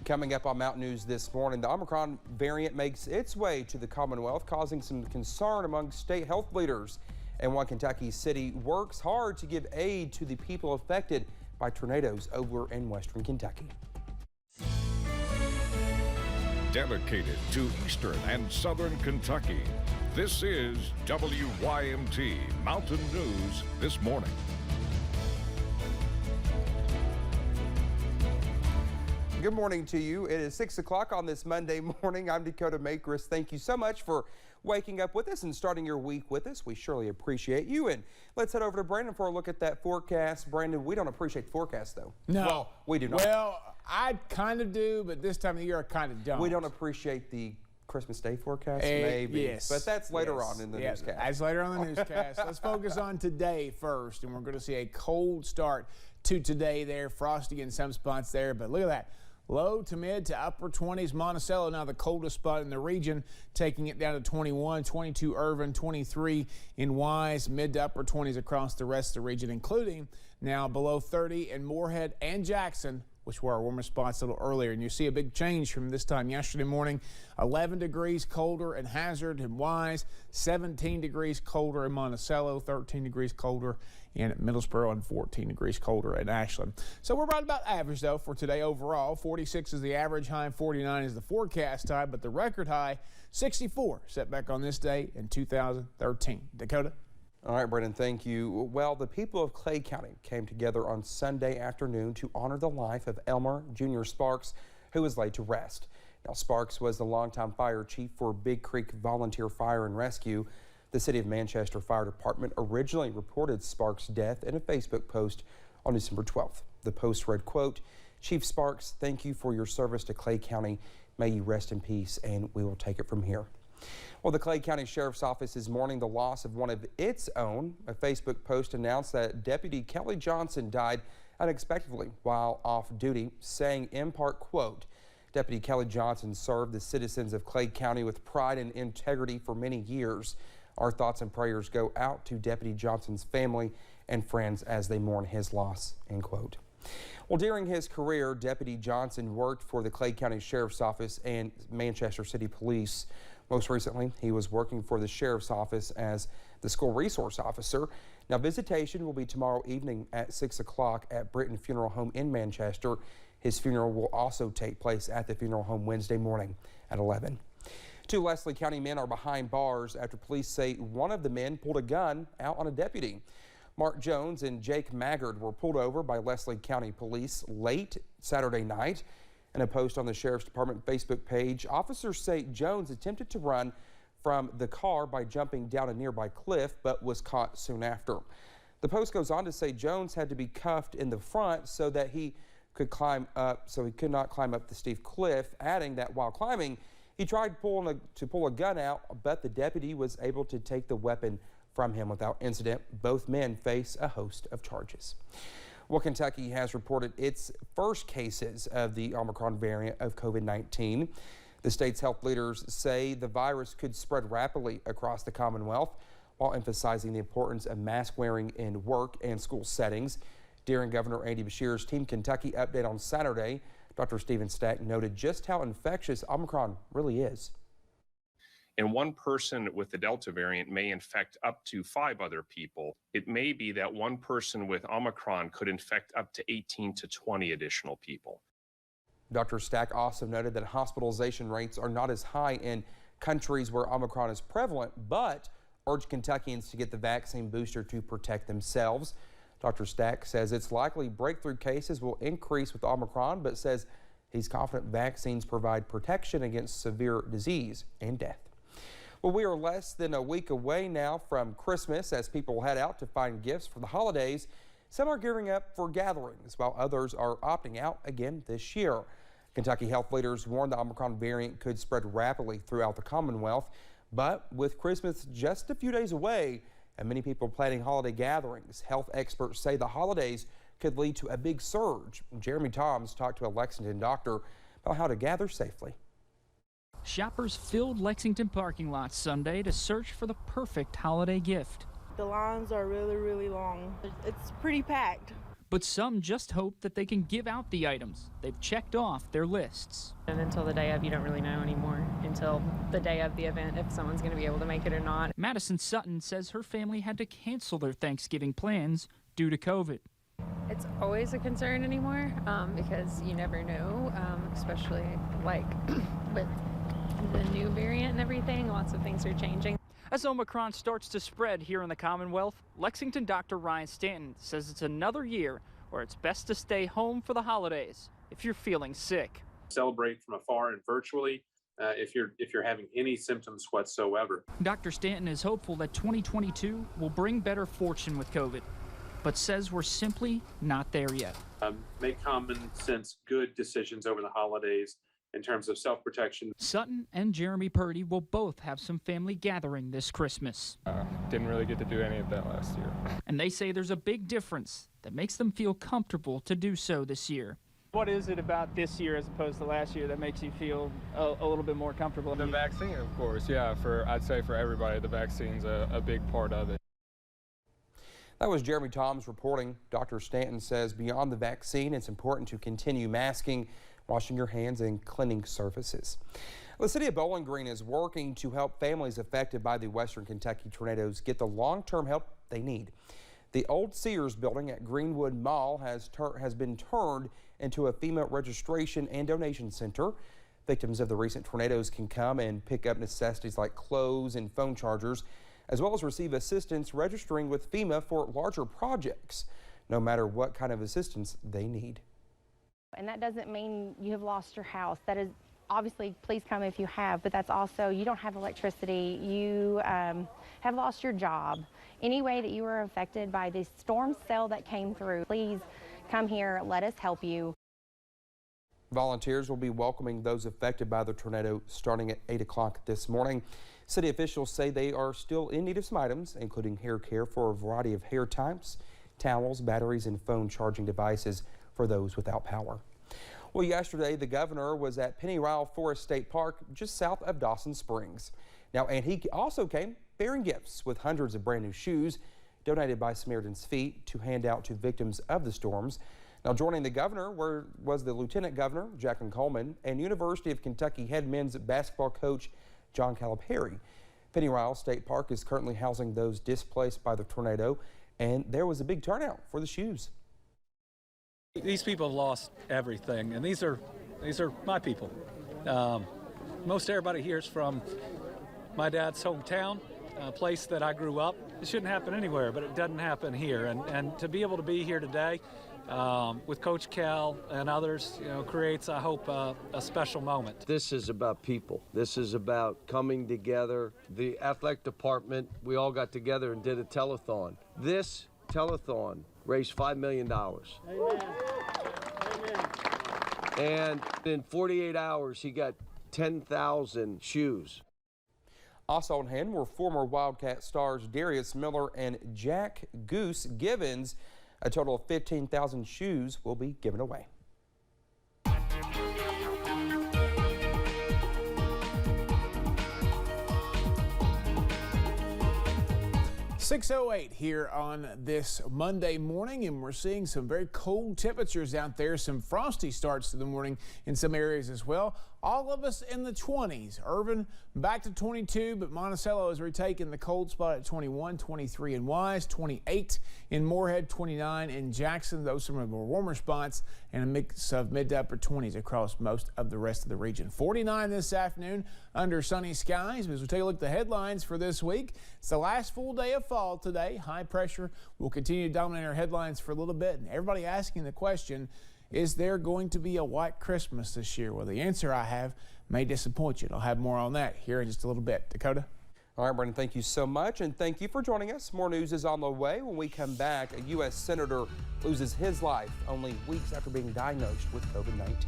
Coming up on Mountain News this morning, the Omicron variant makes its way to the Commonwealth, causing some concern among state health leaders. And one Kentucky city works hard to give aid to the people affected by tornadoes over in western Kentucky. Dedicated to eastern and southern Kentucky, this is WYMT Mountain News this morning. Good morning to you. It is 6 o'clock on this Monday morning. I'm Dakota Makris. Thank you so much for waking up with us and starting your week with us. We surely appreciate you. And let's head over to Brandon for a look at that forecast. Brandon, we don't appreciate forecasts, though. No. Well, we do not. Well, I kind of do, but this time of year I kind of don't. We don't appreciate the Christmas Day forecast, maybe. Yes. But that's later on in the newscast. That's later on in the newscast. Let's focus on today first, and we're going to see a cold start to today there. Frosty in some spots there, but look at that. Low to mid to upper 20s. Monticello now the coldest spot in the region, taking it down to 21, 22 Irvin, 23 in Wise, mid to upper 20s across the rest of the region, including now below 30 in Moorhead and Jackson, which were our warmer spots a little earlier. And you see a big change from this time yesterday morning. 11 degrees colder in Hazard and Wise, 17 degrees colder in Monticello, 13 degrees colder in Middlesboro, and 14 degrees colder in Ashland. So we're right about average, though, for today overall. 46 is the average high, 49 is the forecast high, but the record high, 64, set back on this day in 2013. Dakota? All right, Brendan, thank you. Well, the people of Clay County came together on Sunday afternoon to honor the life of Elmer Jr. Sparks, who was laid to rest. Now, Sparks was the longtime fire chief for Big Creek Volunteer Fire and Rescue. The City of Manchester Fire Department originally reported Sparks' death in a Facebook post on December 12th. The post read, quote, "Chief Sparks, thank you for your service to Clay County. May you rest in peace, and we will take it from here." Well, the Clay County Sheriff's Office is mourning the loss of one of its own. A Facebook post announced that Deputy Kelly Johnson died unexpectedly while off duty, saying in part, quote, "Deputy Kelly Johnson served the citizens of Clay County with pride and integrity for many years. Our thoughts and prayers go out to Deputy Johnson's family and friends as they mourn his loss," end quote. Well, during his career, Deputy Johnson worked for the Clay County Sheriff's Office and Manchester City Police. Most recently, he was working for the Sheriff's Office as the school resource officer. Now, visitation will be tomorrow evening at 6 o'clock at Britton Funeral Home in Manchester. His funeral will also take place at the funeral home Wednesday morning at 11. Two Leslie County men are behind bars after police say one of the men pulled a gun out on a deputy. Mark Jones and Jake Maggard were pulled over by Leslie County Police late Saturday night. In a post on the Sheriff's Department Facebook page, officers say Jones attempted to run from the car by jumping down a nearby cliff, but was caught soon after. The post goes on to say Jones had to be cuffed in the front so that he could could not climb up the steep cliff, adding that while climbing, he tried to pull a gun out, but the deputy was able to take the weapon from him without incident. Both men face a host of charges. Well, Kentucky has reported its first cases of the Omicron variant of COVID-19. The state's health leaders say the virus could spread rapidly across the Commonwealth, while emphasizing the importance of mask wearing in work and school settings. During Governor Andy Beshear's Team Kentucky update on Saturday, Dr. Stephen Stack noted just how infectious Omicron really is. And one person with the Delta variant may infect up to 5 other people. It may be that one person with Omicron could infect up to 18 to 20 additional people. Dr. Stack also noted that hospitalization rates are not as high in countries where Omicron is prevalent, but urged Kentuckians to get the vaccine booster to protect themselves. Dr. Stack says it's likely breakthrough cases will increase with Omicron, but says he's confident vaccines provide protection against severe disease and death. Well, we are less than a week away now from Christmas as people head out to find gifts for the holidays. Some are gearing up for gatherings, while others are opting out again this year. Kentucky health leaders warn the Omicron variant could spread rapidly throughout the Commonwealth, but with Christmas just a few days away and many people planning holiday gatherings, health experts say the holidays could lead to a big surge. Jeremy Toms talked to a Lexington doctor about how to gather safely. Shoppers filled Lexington parking lots Sunday to search for the perfect holiday gift. The lines are really long. It's pretty packed. But some just hope that they can give out the items they've checked off their lists. And until the day of, you don't really know anymore until the day of the event if someone's going to be able to make it or not. Madison Sutton says her family had to cancel their Thanksgiving plans due to COVID. It's always a concern anymore because you never know, especially like with the new variant and everything. Lots of things are changing. As Omicron starts to spread here in the Commonwealth, Lexington Dr. Ryan Stanton says it's another year where it's best to stay home for the holidays if you're feeling sick. Celebrate from afar and virtually if you're having any symptoms whatsoever. Dr. Stanton is hopeful that 2022 will bring better fortune with COVID, but says we're simply not there yet. Make common sense, good decisions over the holidays in terms of self-protection. Sutton and Jeremy Purdy will both have some family gathering this Christmas. Didn't really get to do any of that last year. And they say there's a big difference that makes them feel comfortable to do so this year. What is it about this year as opposed to last year that makes you feel a little bit more comfortable? The vaccine, of course, yeah. I'd say for everybody, the vaccine's a big part of it. That was Jeremy Toms reporting. Dr. Stanton says beyond the vaccine, it's important to continue masking, washing your hands, and cleaning surfaces. The city of Bowling Green is working to help families affected by the Western Kentucky tornadoes get the long-term help they need. The old Sears building at Greenwood Mall has been turned into a FEMA registration and donation center. Victims of the recent tornadoes can come and pick up necessities like clothes and phone chargers, as well as receive assistance registering with FEMA for larger projects, no matter what kind of assistance they need. And that doesn't mean you have lost your house. That is obviously, please come if you have, but that's also you don't have electricity, you have lost your job. Any way that you were affected by the storm cell that came through, please come here, let us help you. Volunteers will be welcoming those affected by the tornado starting at 8 o'clock this morning. City officials say they are still in need of some items, including hair care for a variety of hair types, towels, batteries, and phone charging devices for those without power. Well, yesterday, the governor was at Pennyrile Forest State Park just south of Dawson Springs. Now, and he also came bearing gifts with hundreds of brand new shoes donated by Samaritan's Feet to hand out to victims of the storms. Now, joining the governor was the Lieutenant Governor, Jacqueline Coleman, and University of Kentucky head men's basketball coach, John Calipari. Pennyrile State Park is currently housing those displaced by the tornado, and there was a big turnout for the shoes. These people have lost everything, and these are my people. Most everybody here is from my dad's hometown, a place that I grew up. It shouldn't happen anywhere, but it doesn't happen here. And to be able to be here today with Coach Cal and others, creates, I hope, a special moment. This is about people. This is about coming together. The athletic department, we all got together and did a telethon. This telethon raised $5 million. Amen. And in 48 hours, he got 10,000 shoes. Also on hand were former Wildcat stars Darius Miller and Jack Goose Givens. A total of 15,000 shoes will be given away. 6:08 here on this Monday morning, and we're seeing some very cold temperatures out there. Some frosty starts to the morning in some areas as well. All of us in the 20s. Irvin back to 22, but Monticello has retaken the cold spot at 21, 23 in Wise, 28 in Moorhead, 29 in Jackson. Those are some of the warmer spots, and a mix of mid to upper 20s across most of the rest of the region. 49 this afternoon under sunny skies. As we take a look at the headlines for this week, it's the last full day of fall today. High pressure will continue to dominate our headlines for a little bit, and everybody asking the question, is there going to be a white Christmas this year? Well, the answer I have may disappoint you. I'll have more on that here in just a little bit. Dakota? All right, Brendan, thank you so much, and thank you for joining us. More news is on the way. When we come back, a U.S. Senator loses his life only weeks after being diagnosed with COVID-19.